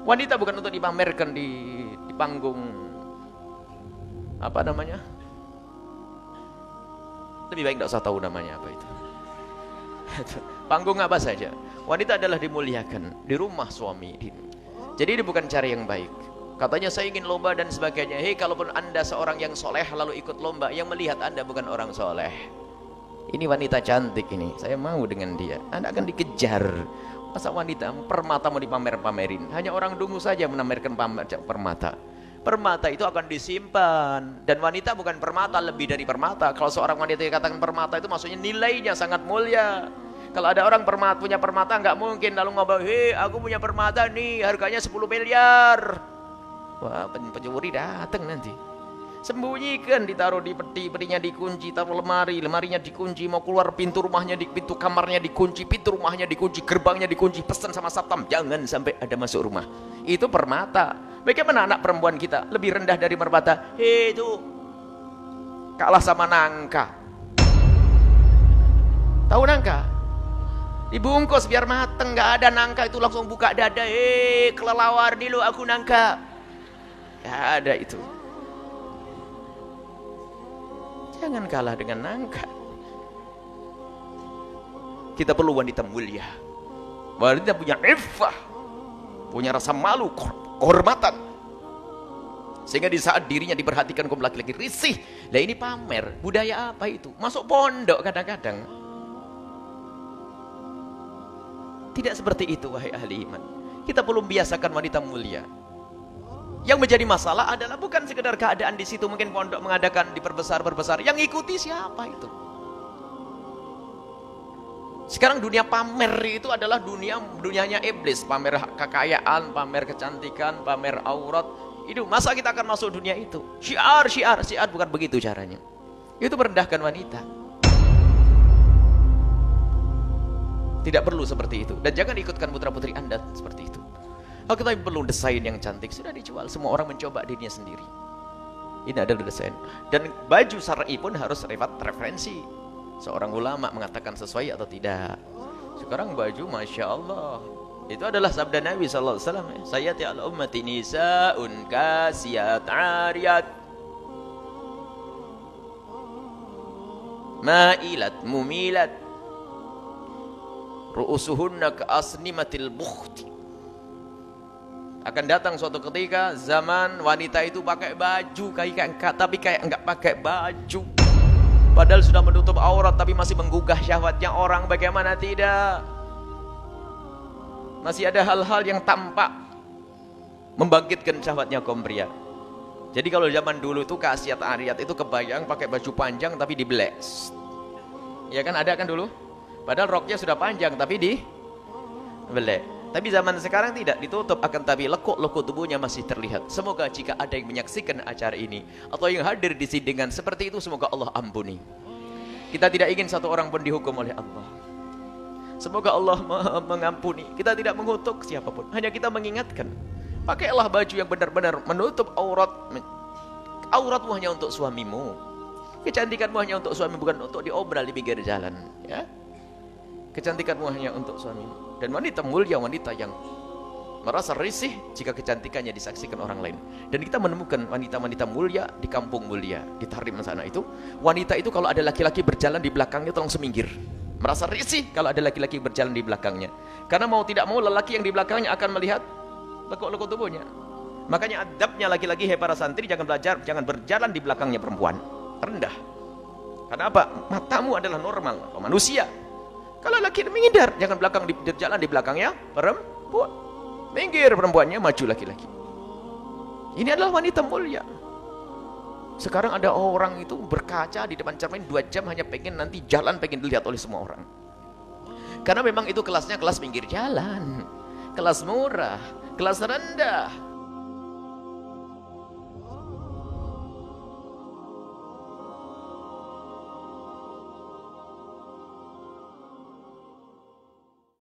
Wanita bukan untuk dipamerkan di panggung apa namanya? Lebih baik tidak usah tahu namanya apa itu. Panggung apa saja. Wanita adalah dimuliakan di rumah suami. Jadi ini bukan cara yang baik. Katanya saya ingin lomba dan sebagainya. Hei, kalaupun anda seorang yang soleh lalu ikut lomba, yang melihat anda bukan orang soleh. Ini wanita cantik ini, saya mau dengan dia. Anda akan dikejar. Masa wanita permata mau dipamer-pamerin? Hanya orang dungu saja menamerkan permata. Permata itu akan disimpan. Dan wanita bukan permata, lebih dari permata. Kalau seorang wanita yang katakan permata itu maksudnya nilainya sangat mulia. Kalau ada orang punya permata, nggak mungkin lalu ngomong, hei aku punya permata nih, harganya 10 miliar. Wah, pencuri datang nanti. Sembunyikan, ditaruh di peti, petinya dikunci, taruh lemari, lemarinya dikunci, mau keluar pintu rumahnya, pintu kamarnya dikunci, pintu rumahnya dikunci, gerbangnya dikunci, pesan sama satpam, jangan sampai ada masuk rumah. Itu permata. Bagaimana anak perempuan kita lebih rendah dari permata? Hei itu kalah sama nangka. Tahu nangka? Dibungkus biar mateng, nggak ada nangka itu langsung buka dada, kelelawar nih lo aku nangka. Nggak ada itu. Jangan kalah dengan nangka. Kita perlu wanita mulia. Wanita punya iffah, punya rasa malu, kehormatan. Sehingga di saat dirinya diperhatikan kaum laki-laki risih. Lah ini pamer, budaya apa itu? Masuk pondok kadang-kadang. Tidak seperti itu wahai ahli iman. Kita perlu membiasakan wanita mulia. Yang menjadi masalah adalah bukan sekedar keadaan di situ, mungkin pondok mengadakan diperbesar-perbesar. Yang ikuti siapa itu? Sekarang dunia pamer itu adalah dunianya iblis, pamer kekayaan, pamer kecantikan, pamer aurat. Itu masa kita akan masuk dunia itu? Syiar bukan begitu caranya. Itu merendahkan wanita. Tidak perlu seperti itu. Dan jangan ikutkan putra-putri Anda seperti itu. Kalau kita perlu desain yang cantik, sudah dijual. Semua orang mencoba dirinya sendiri. Ini adalah desain. Dan baju syar'i pun harus referensi. Seorang ulama mengatakan sesuai atau tidak. Sekarang baju Masya Allah, itu adalah sabda Nabi SAW. Sayati ala ummati nisa'un kasiyat ariyat ma'ilat mumilat ru'usuhunna ka'asnimatil bukhti. Akan datang suatu ketika zaman wanita itu pakai baju tapi kayak enggak pakai baju. Padahal sudah menutup aurat tapi masih menggugah syahwatnya orang. Bagaimana tidak? Masih ada hal-hal yang tampak membangkitkan syahwatnya kaum pria. Jadi kalau zaman dulu itu kasiat ariyat itu kebayang pakai baju panjang tapi dibelek. Ya kan, ada kan dulu? Padahal roknya sudah panjang tapi dibelek. Tapi zaman sekarang tidak, ditutup, akan tapi lekuk-lekuk tubuhnya masih terlihat. Semoga jika ada yang menyaksikan acara ini atau yang hadir di sini dengan seperti itu, semoga Allah ampuni. Kita tidak ingin satu orang pun dihukum oleh Allah. Semoga Allah mengampuni. Kita tidak mengutuk siapapun, hanya kita mengingatkan. Pakailah baju yang benar-benar menutup aurat. Auratmu hanya untuk suamimu. Kecantikanmu hanya untuk suami, bukan untuk diobral di pinggir jalan, ya. Kecantikanmu hanya untuk suamimu. Dan wanita mulia, wanita yang merasa risih jika kecantikannya disaksikan orang lain. Dan kita menemukan wanita-wanita mulia di kampung mulia, di Tarim sana itu. Wanita itu kalau ada laki-laki berjalan di belakangnya tolong seminggir. Merasa risih kalau ada laki-laki berjalan di belakangnya. Karena mau tidak mau lelaki yang di belakangnya akan melihat lekuk-lekuk tubuhnya. Makanya adabnya laki-laki, hei para santri, jangan berjalan di belakangnya perempuan. Rendah. Karena apa? Matamu adalah normal, manusia. Kalau laki menghindar, jangan jalan di belakangnya perempuan. Minggir perempuannya, maju laki-laki. Ini adalah wanita mulia. Sekarang ada orang itu berkaca di depan cermin 2 jam hanya pengen nanti jalan, pengen dilihat oleh semua orang. Karena memang itu kelasnya kelas pinggir jalan, kelas murah, kelas rendah.